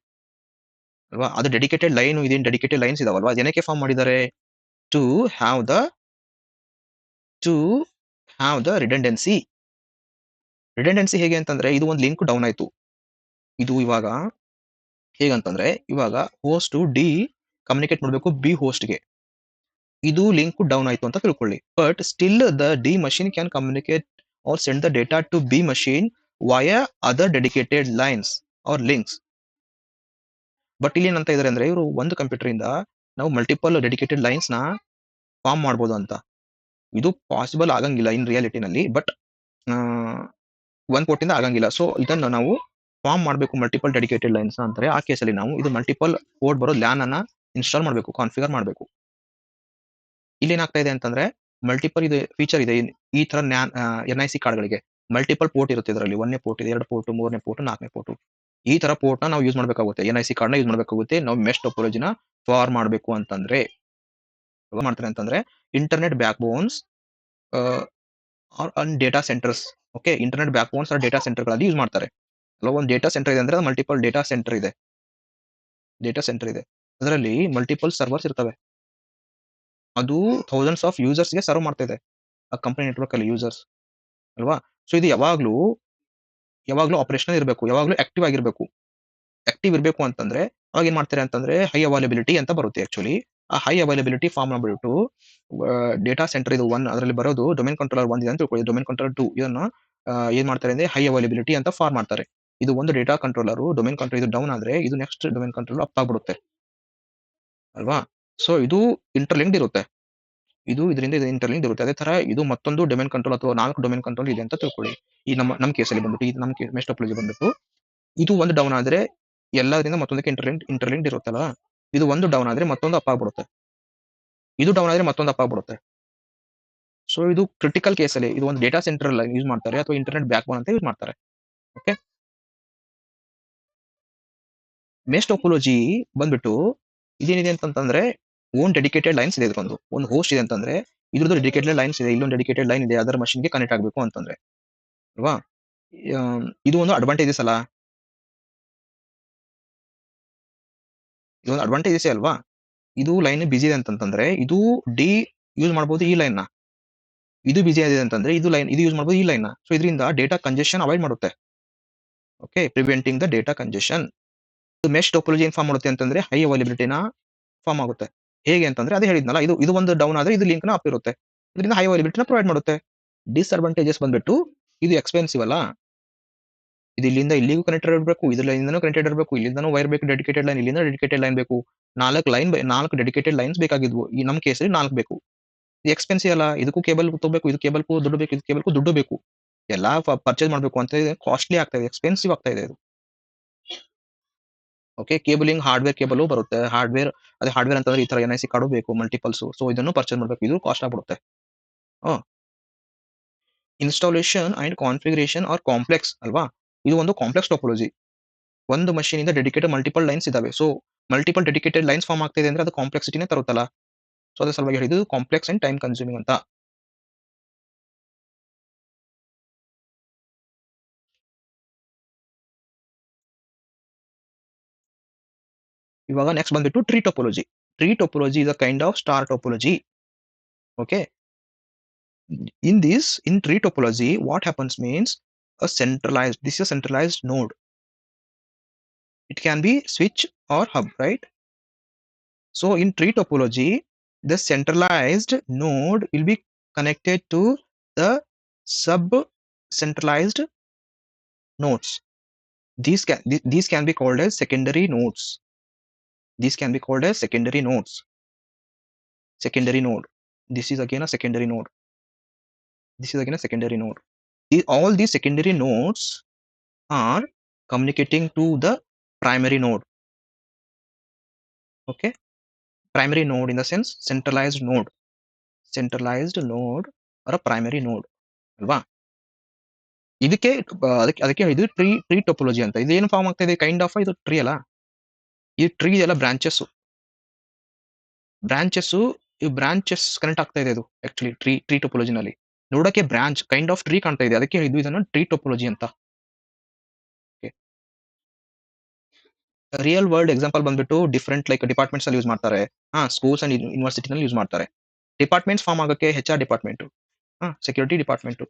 ಅಲ್ವಾ? ಅದು ಡೆಡಿಕೇಟೆಡ್ ಲೈನ್ ಇದೇನ್ ಡೆಡಿಕೇಟೆಡ್ ಲೈನ್ಸ್ ಇದಾವಲ್ವಾ? ಅದೇನಕ್ಕೆ ಫಾರ್ಮ್ ಮಾಡಿದ್ದಾರೆ? To have the to have the redundancy. Redundancy ಹೇಗೆ ಅಂತಂದ್ರೆ ಇದು ಒಂದು ಲಿಂಕ್ ಡೌನ್ ಆಯ್ತು. ಇದು ಇವಾಗ ಹೇಗಂತಂದ್ರೆ ಇವಾಗ ಹೋಸ್ಟ್ ಡಿ ಕಮ್ಯುನಿಕೇಟ್ ಮಾಡಬೇಕು ಬಿ ಹೋಸ್ಟ್‌ಗೆ. ಇದು ಲಿಂಕ್ ಡೌನ್ ಆಯ್ತು ಅಂತ ತಿಳ್ಕೊಳ್ಳಿ. But still the D machine can communicate or send the data to B machine via other dedicated lines or links. But ಇಲ್ಲಿ ಏನಂತ ಇದಾರೆ ಅಂದ್ರೆ ಇವರು ಒಂದು ಕಂಪ್ಯೂಟರ್ ಇಂದ ನಾವು ಮಲ್ಟಿಪಲ್ ಡೆಡಿಕೇಟೆಡ್ ಲೈನ್ಸ್‌ನ ಫಾರ್ಮ್ ಮಾಡ್ಬೋದು ಅಂತ. ಇದು ಪಾಸಿಬಲ್ ಆಗಂಗಿಲ್ಲ ಇನ್ ರಿಯಾಲಿಟಿನಲ್ಲಿ. ಬಟ್ ಒಂದ್ ಪೋರ್ಟ್ ಇಂದ ಆಗಂಗಿಲ್ಲ. ಸೊ ಇದನ್ನ ನಾವು ಫಾರ್ಮ್ ಮಾಡಬೇಕು ಮಲ್ಟಿಪಲ್ ಡೆಡಿಕೇಟೆಡ್ ಲೈನ್ಸ್ ಅಂತಾರೆ. ಆ ಕೇಸಲ್ಲಿ ನಾವು ಇದು ಮಲ್ಟಿಪಲ್ ಪೋರ್ಟ್ ಬರೋ ಲ್ಯಾನ್ ಅನ್ನ ಇನ್‌ಸ್ಟಾಲ್ ಮಾಡಬೇಕು, ಕಾನ್ಫಿಗರ್ ಮಾಡಬೇಕು. ಇಲ್ಲೇನಾಗ್ತಾ ಇದೆ ಅಂತಂದ್ರೆ ಮಲ್ಟಿಪಲ್ ಇದು ಫೀಚರ್ ಇದೆ. ಈ ತರ ಎನ್‌ಐಸಿ ಕಾರ್ಡ್‌ಗಳಿಗೆ ಮಲ್ಟಿಪಲ್ ಪೋರ್ಟ್ ಇರುತ್ತೆ ಇದರಲ್ಲಿ. 1ನೇ ಪೋರ್ಟ್ ಇದೆ, 2 ಪೋರ್ಟ್, 3ನೇ ಪೋರ್ಟ್, 4ನೇ ಪೋರ್ಟ್. ಈ ತರ ಪೋರ್ಟ್‌ನ ನಾವು ಯೂಸ್ ಮಾಡಬೇಕಾಗುತ್ತೆ. ಎನ್‌ಐಸಿ ಕಾರ್ಡ್‌ನ ಯೂಸ್ ಮಾಡಬೇಕಾಗುತ್ತೆ. ನಾವು ಮೆಶ್ ಟೋಪೋಲಜಿನ ಫಾರ್ಮ್ ಮಾಡಬೇಕು ಅಂತಂದ್ರೆ. ಏನ್ ಮಾಡ್ತಾರೆ ಅಂತಂದ್ರೆ internet backbones or data centres. Okay. Internet backbones or data ಸೆಂಟರ್‌ಗಳಲ್ಲಿ ಯೂಸ್ ಮಾಡ್ತಾರೆ. ಒಂದು ಡೇಟಾ ಸೆಂಟರ್ ಇದೆ ಅಂದ್ರೆ ಮಲ್ಟಿಪಲ್ ಡೇಟಾ ಸೆಂಟರ್ ಇದೆ. ಅದರಲ್ಲಿ ಮಲ್ಟಿಪಲ್ ಸರ್ವರ್ಸ್ ಇರ್ತವೆ. ಅದು ಥೌಸಂಡ್ಸ್ ಆಫ್ ಯೂಸರ್ಸ್‌ಗೆ ಸರ್ವ್ ಮಾಡ್ತಾ ಇದೆ. ಆ ಕಂಪನಿ ನೆಟ್ವರ್ಕ್ ಅಲ್ಲಿ ಯೂಸರ್ಸ್ ಅಲ್ವಾ? ಸೊ ಇದು ಯಾವಾಗ್ಲೂ ಆಪರೇಷನಲ್ ಇರಬೇಕು. ಯಾವಾಗ್ಲೂ ಆಕ್ಟಿವ್ ಆಗಿರಬೇಕು. ಆಕ್ಟಿವ್ ಇರಬೇಕು ಅಂತಂದ್ರೆ ಅವಾಗ ಏನ್ ಮಾಡ್ತಾರೆ ಅಂತಂದ್ರೆ ಹೈ ಅವೈಲಬಿಲಿಟಿ ಅಂತ ಬರುತ್ತೆ ಆಕ್ಚುअली. ಆ ಹೈ ಅವೈಲಬಿಲಿಟಿ ಫಾರ್ಮ್ ಮಾಡ್ಬಿಟ್ಟು ಡೇಟಾ ಸೆಂಟರ್ ಇದು 1 ಅದರಲ್ಲಿ ಬರೋದು ಡೊಮೇನ್ ಕಂಟ್ರೋಲರ್ 1 ಇದೆ ಅಂತ ತಿಳ್ಕೊಳ್ಳಿ. ಡೊಮೇನ್ ಕಂಟ್ರೋಲರ್ 2 ಇದನ್ನ ಏನ್ ಮಾಡ್ತಾರೆ ಅಂದ್ರೆ ಹೈ ಅವೈಲಬಿಲಿಟಿ ಅಂತ ಫಾರ್ಮ್ ಮಾಡ್ತಾರೆ. ಇದು ಒಂದು ಡೇಟಾ ಕಂಟ್ರೋಲರ್ ಡೊಮೇನ್ ಕಂಟ್ರೋಲ್ ಇದು ಡೌನ್ ಆದ್ರೆ ಇದು ನೆಕ್ಸ್ಟ್ ಡೊಮೇನ್ ಕಂಟ್ರೋಲರ್ ಅಪ್ ಆಗ್ಬಿಡುತ್ತೆ ಅಲ್ವಾ? ಸೊ ಇದು ಇಂಟರ್ಲಿಂಕ್ಡ್ ಇರುತ್ತೆ. ಇದು ಇದರಿಂದ ಇದು ಇಂಟರ್ಲಿಂಕ್ಡ್ ಇರುತ್ತೆ. ಅದೇ ತರ ಇದು ಮತ್ತೊಂದು ಡೊಮೇನ್ ಕಂಟ್ರೋಲ್ ಅಥವಾ 4 ಡೊಮೇನ್ ಕಂಟ್ರೋಲ್ ಇದೆ ಅಂತ ತಿಳ್ಕೊಳ್ಳಿ. ಈ ನಮ್ಮ ಕೇಸಲ್ಲಿ ಬಂದ್ಬಿಟ್ಟು ಇದು ನಮ್ಮ ಮೆಶ್ ಟೋಪೋಲಜಿ ಬಂದ್ಬಿಟ್ಟು ಇದು ಒಂದು ಡೌನ್ ಆದ್ರೆ ಎಲ್ಲದರಿಂದ ಮತ್ತೊಂದಕ್ಕೆ ಇಂಟರ್ಲಿಂಕ್ಡ್ ಇರುತ್ತಲ್ಲ. ಇದು ಒಂದು ಡೌನ್ ಆದ್ರೆ ಮತ್ತೊಂದು ಅಪ್ ಆಗ್ಬಿಡುತ್ತೆ. ಇದು ಡೌನ್ ಆದ್ರೆ ಮತ್ತೊಂದು ಅಪ್ ಆಗ್ಬಿಡುತ್ತೆ. ಸೊ ಇದು ಕ್ರಿಟಿಕಲ್ ಕೇಸಲ್ಲಿ ಇದು ಒಂದು ಡೇಟಾ ಸೆಂಟರ್ ಅಲ್ಲಿ ಯೂಸ್ ಮಾಡ್ತಾರೆ ಅಥವಾ ಇಂಟರ್ನೆಟ್ ಬ್ಯಾಕ್ ಬೋನ್ ಅಂತ ಯೂಸ್ ಮಾಡ್ತಾರೆ. ಓಕೆ. ಮೆಶ್ ಟೋಪೋಲಜಿ ಬಂದ್ಬಿಟ್ಟು ಇದೇನಿದೆ ಅಂತಂದ್ರೆ ಓನ್ ಡೆಡಿಕೇಟೆಡ್ ಲೈನ್ಸ್ ಇದೆ ಇದಕ್ಕೊಂದು. ಒಂದು ಹೋಸ್ಟ್ ಇದೆ ಅಂತಂದ್ರೆ ಇದ್ರದ್ದು ಡೆಡಿಕೇಟೆಡ್ ಲೈನ್ಸ್ ಇದೆ. ಇಲ್ಲೊಂದು ಡೆಡಿಕೇಟೆಡ್ ಲೈನ್ ಇದೆ ಅದರ್ ಮಷಿನ್ಗೆ ಕನೆಕ್ಟ್ ಆಗಬೇಕು ಅಂತಂದ್ರೆ ಅಲ್ವಾ? ಇದು ಒಂದು ಅಡ್ವಾಂಟೇಜಸ್ ಅಲ್ಲ. ಇದೊಂದು ಅಡ್ವಾಂಟೇಜಸ್ ಅಲ್ವಾ? ಇದು ಲೈನ್ ಬಿಸಿ ಇದೆ ಅಂತಂದ್ರೆ ಇದು ಡಿ ಯೂಸ್ ಮಾಡಬಹುದು ಈ ಲೈನ್ ನ. ಇದು ಬಿಸಿ ಆಗಿದೆ ಅಂತಂದ್ರೆ ಇದು ಲೈನ್ ಇದು ಯೂಸ್ ಮಾಡಬಹುದು ಈ ಲೈನ್ ನ. ಸೊ ಇದರಿಂದ ಡೇಟಾ ಕಂಜೆಷನ್ ಅವಾಯ್ಡ್ ಮಾಡುತ್ತೆ. Okay, preventing the data congestion. Mesh topology ಏನ್ ಫಾರ್ಮ್ ಮಾಡುತ್ತೆ ಅಂತಂದ್ರೆ ಹೈ ಅವೈಲಬಿಲಿಟಿನ ಫಾರ್ಮ್ ಆಗುತ್ತೆ. ಹೇಗೆ ಅಂತಂದ್ರೆ ಅದೇ ಹೇಳಿದ್ನಲ್ಲ, ಇದು ಒಂದು ಡೌನ್ ಆದ್ರೆ ಇದು ಲಿಂಕ್ ನ ಅಪ್ ಇರುತ್ತೆ. ಇದರಿಂದ ಹೈ ಅವೈಲಬಿಲಿಟಿನ ಪ್ರೊವೈಡ್ ಮಾಡುತ್ತೆ. ಡಿಸ್ಅಡ್ವಾಂಟೇಜಸ್ ಬಂದ್ಬಿಟ್ಟು ಇದು ಎಕ್ಸ್ಪೆನ್ಸಿವ್ ಅಲ್ಲ. ಇದು ಇಲ್ಲಿಂದ ಇಲ್ಲಿಗೂ ಕನೆಕ್ಟೆಡ್ ಇರಬೇಕು, ಇದರಿಂದನೂ ಕನೆಕ್ಟೆಡ್ ಇರಬೇಕು, ಇಲ್ಲಿಂದನೂ ವೈರ್ ಬೇಕು ಡೆಡಿಕೇಟೆಡ್ ಲೈನ್, ಇಲ್ಲಿಂದ ಡೆಡಿಕೇಟೆಡ್ ಲೈನ್ ಬೇಕು. 4 ಡೆಡಿಕೇಟೆಡ್ ಲೈನ್ಸ್ ಬೇಕಾಗಿದ್ವು. ಈ ನಮ್ಮ ಕೇಸಲ್ಲಿ 4 ಬೇಕು. ಇದು ಎಕ್ಸ್ಪೆನ್ಸಿವ್ ಅಲ್ಲ. ಇದಕ್ಕೂ ಕೇಬಲ್ ತಗೋಬೇಕು, ಇದು ಕೇಬಲ್ಗೂ ದುಡ್ಡು ಬೇಕು, ಇದು ಕೇಬಲ್ಗೂ ದುಡ್ಡು ಬೇಕು. ಎಲ್ಲಾ ಪರ್ಚೇಸ್ ಮಾಡಬೇಕು ಅಂತ ಕಾಸ್ಟ್ಲಿ ಆಗ್ತಾ ಇದೆ, ಎಕ್ಸ್ಪೆನ್ಸಿವ್ ಆಗ್ತಾ ಇದೆ ಇದು. ಓಕೆ, ಕೇಬಲಿಂಗ್ ಹಾರ್ಡ್ವೇರ್ ಕೇಬಲ್ ಬರುತ್ತೆ. ಅದೇ ಹಾರ್ಡ್ವೇರ್ ಅಂತಂದ್ರೆ ಈ ತರ NIC ಕಾರ್ಡು ಬೇಕು ಮಲ್ಟಿಪಲ್ಸ್. ಸೊ ಇದನ್ನು ಪರ್ಚೇಸ್ ಮಾಡಬೇಕು, ಇದು ಕಾಸ್ಟ್ ಆಗ್ಬಿಡುತ್ತೆ. Installation and configuration are complex ಅಲ್ವಾ? ಇದು ಒಂದು ಕಾಂಪ್ಲೆಕ್ಸ್ ಟೋಪೋಲಜಿ. ಒಂದು ಮಷೀನ್ ಇಂದ ಡೆಡಿಕೇಟೆಡ್ ಮಲ್ಟಿಪಲ್ ಲೈನ್ಸ್ ಇದಾವೆ. So multiple dedicated lines form ಆಗ್ತಾ ಇದೆ ಅಂದ್ರೆ ಅದು ಕಾಂಪ್ಲೆಕ್ಸಿಟಿನೇ ತರುತ್ತಲ್ಲ. ಸೊ ಅದ್ರ ಸಲುವಾಗಿ ಹೇಳಿದ್ದು ಕಾಂಪ್ಲೆಕ್ಸ್ ಅಂಡ್ ಟೈಮ್ ಕನ್ಸ್ಯೂಮಿಂಗ್ ಅಂತ. ಇವಾಗ ನೆಕ್ಸ್ಟ್ ಬಂದ್ಬಿಟ್ಟು tree topology. Tree topology is a kind off star topology. Okay. In tree topology, what happens means this is a centralized node. It can be switch or hub, right? So in tree topology, the centralized node will be connected to the sub centralized nodes. These can be called as secondary nodes. These can be called as secondary nodes. Secondary node. This is again a secondary node. This is again a secondary node. All these secondary nodes are communicating to the primary node. Okay, primary node in the sense centralized node or a primary node ಅಲ್ವಾ? ಇದಕ್ಕೆ ಅದಕ್ಕೆ ಇದು tree topology ಅಂತ. ಇದೇನು form ಆಗ್ತಾ ಇದೆ kind of ಇದು tree ಅಲ್ಲ. ಈ ಟ್ರೀ ಎಲ್ಲ ಬ್ರಾಂಚಸ್ ಈ ಬ್ರಾಂಚಸ್ ಕನೆಕ್ಟ್ ಆಗ್ತಾ ಇದೆ. ಇದು ಆಕ್ಚುಲಿ ಟ್ರೀ ಟೋಪೋಲಜಿನಲ್ಲಿ ನೋಡಕ್ಕೆ ಬ್ರಾಂಚ್ ಕೈಂಡ್ ಆಫ್ ಟ್ರೀ ಕಾಣ್ತಾ ಇದೆ. ಅದಕ್ಕೆ ಇದನ್ನು ಟ್ರೀ ಟೋಪೋಲಜಿ ಅಂತ. ರಿಯಲ್ ವರ್ಲ್ಡ್ ಎಕ್ಸಾಂಪಲ್ ಬಂದ್ಬಿಟ್ಟು ಡಿಫರೆಂಟ್ ಲೈಕ್ ಡಿಪಾರ್ಟ್ಮೆಂಟ್ಸ್ ಅಲ್ಲಿ ಯೂಸ್ ಮಾಡ್ತಾರೆ. ಸ್ಕೂಲ್ಸ್ ಅಂಡ್ ಯೂನಿವರ್ಸಿಟಿ ನಲ್ಲಿ ಯೂಸ್ ಮಾಡ್ತಾರೆ. ಡಿಪಾರ್ಟ್ಮೆಂಟ್ಸ್ ಫಾರ್ಮ್ ಆಗಕ್ಕೆ HR department, security department,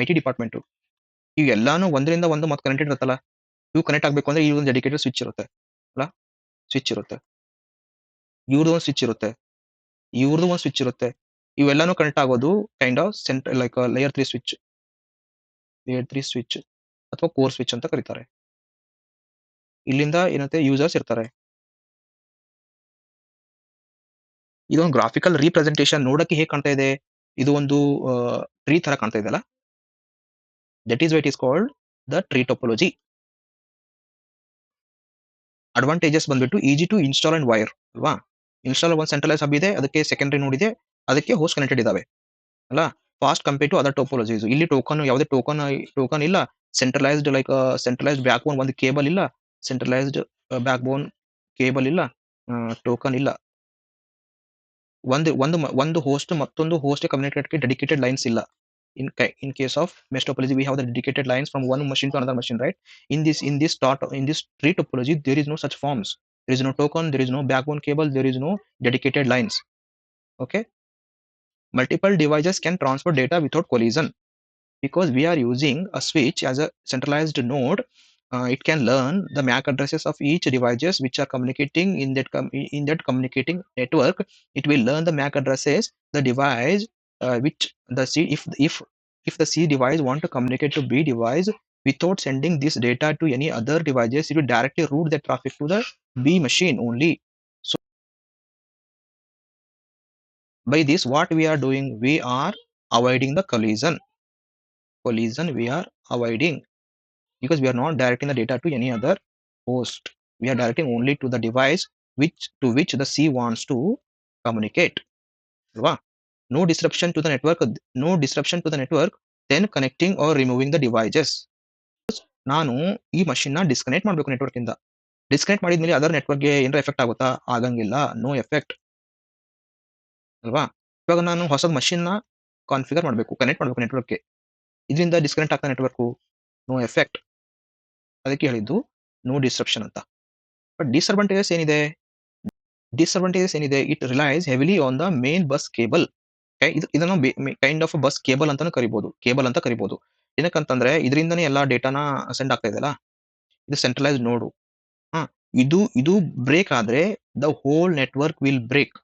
IT department, ಇವೆಲ್ಲಾನು ಒಂದರಿಂದ ಒಂದು ಮತ್ತೆ ಕನೆಕ್ಟೆಡ್ ಇರುತ್ತಲ್ಲ. ಇವು ಕನೆಕ್ಟ್ ಆಗಬೇಕು ಅಂದ್ರೆ ಈ ಒಂದು ಡೆಡಿಕೇಟೆಡ್ ಸ್ವಿಚ್ ಇರುತ್ತೆ ಅಲ್ಲ. ಸ್ವಿಚ್ ಇರುತ್ತೆ, ಇವ್ರದ್ದು ಒಂದು ಸ್ವಿಚ್ ಇರುತ್ತೆ, ಇವ್ರದ್ದು ಒಂದು ಸ್ವಿಚ್ ಇರುತ್ತೆ. ಇವೆಲ್ಲಾನು ಕನೆಕ್ಟ್ ಆಗೋದು kind of like layer 3 switch ಅಥವಾ ಕೋರ್ ಸ್ವಿಚ್ ಅಂತ ಕರೀತಾರೆ. ಇಲ್ಲಿಂದ ಏನಂತೆ ಯೂಸರ್ಸ್ ಇರ್ತಾರೆ. ಇದೊಂದು ಗ್ರಾಫಿಕಲ್ ರೀಪ್ರೆಸೆಂಟೇಷನ್ ನೋಡಕ್ಕೆ ಹೇಗೆ ಕಾಣ್ತಾ ಇದೆ. ಇದು ಒಂದು ಟ್ರೀ ತರ ಕಾಣ್ತಾ ಇದೆಯಲ್ಲ. That is why it is called the tree topology. Advantages ಬಂದ್ಬಿಟ್ಟು easy to install and wire ಅಲ್ವಾ? ಇನ್ಸ್ಟಾಲ್ ಒಂದು ಸೆಂಟ್ರಲೈಸ್ ಹಬ್ ಇದೆ, ಅದಕ್ಕೆ ಸೆಕೆಂಡರಿ ನೋಡ್ ಇದೆ, ಅದಕ್ಕೆ ಹೋಸ್ಟ್ ಕನೆಕ್ಟೆಡ್ ಇದಾವೆ ಅಲ್ಲ. Fast compare to other topologies. ಇಲ್ಲಿ ಯಾವುದೇ ಟೋಕನ್ ಇಲ್ಲ. ಸೆಂಟ್ರಲೈಸ್ಡ್ ಬ್ಯಾಕ್ ಬೋನ್ ಒಂದು ಕೇಬಲ್ ಇಲ್ಲ. ಸೆಂಟ್ರಲೈಸ್ಡ್ ಬ್ಯಾಕ್ ಬೋನ್ ಕೇಬಲ್ ಇಲ್ಲ, ಟೋಕನ್ ಇಲ್ಲ. ಒಂದು ಹೋಸ್ಟ್ ಮತ್ತೊಂದು ಹೋಸ್ಟ್ ಕಮ್ಯುನಿಕೇಟ್ ಡೆಡಿಕೇಟೆಡ್ ಲೈನ್ಸ್ ಇಲ್ಲ. In case of mesh topology, we have the dedicated lines from one machine to another machine, right? In this tree topology, there is no such forms. There is no token, there is no backbone cable, there is no dedicated lines. Okay, multiple devices can transfer data without collision because we are using a switch as a centralized node. it can learn the MAC addresses of each devices which are communicating in that communicating network. It will learn the MAC addresses the device which the C if the C device want to communicate to B device without sending this data to any other devices, it will directly route the traffic to the B machine only. So by this, what we are doing, we are avoiding the collision we are avoiding, because we are not directing the data to any other host. We are directing only to the device which the C wants to communicate. ಅಲ್ವಾ? No disruption to the network. No disruption to the network. Then connecting or removing the devices. ನಾನು ಈ machine ನ disconnect ಮಾಡಬೇಕು network ಇಂದ. Disconnect ಮಾಡಿದ್ಮೇಲೆ other ನೆಟ್ವರ್ಕ್ಗೆ ಏನಾರ effect ಆಗುತ್ತಾ? ಆಗಂಗಿಲ್ಲ. ನೋ ಎಫೆಕ್ಟ್ ಅಲ್ವಾ? ಇವಾಗ ನಾನು ಹೊಸದ್ ಮಷಿನ್ ನ ಕಾನ್ಫಿಗರ್ ಮಾಡಬೇಕು, ಕನೆಕ್ಟ್ ಮಾಡಬೇಕು ನೆಟ್ವರ್ಕ್ಗೆ. ಇದರಿಂದ ಡಿಸ್ಕನೆಕ್ಟ್ ಆಗ್ತಾ ನೆಟ್ವರ್ಕ್? No effect. ಅದಕ್ಕೆ ಹೇಳಿದ್ದು ನೋ ಡಿಸ್ರಪ್ಷನ್ ಅಂತ. ಬಟ್ ಡಿಸ್ಅಡ್ವಾಂಟೇಜಸ್ ಏನಿದೆ, it relies heavily on the main bus cable. ಇದನ್ನು ಕೈಂಡ್ ಆಫ್ ಬಸ್ ಕೇಬಲ್ ಅಂತಾನು ಕರಿಬಹುದು. ಏನಕ್ಕಂತಂದ್ರೆ ಇದರಿಂದನೇ ಎಲ್ಲಾ ಡೇಟಾನ ಸೆಂಡ್ ಆಗ್ತಾ ಇದೆಯಲ್ಲ. ಇದು ಸೆಂಟ್ರಲೈಸ್ಡ್ ನೋಡು. ಹಾ, ಇದು ಬ್ರೇಕ್ ಆದ್ರೆ the whole network will break.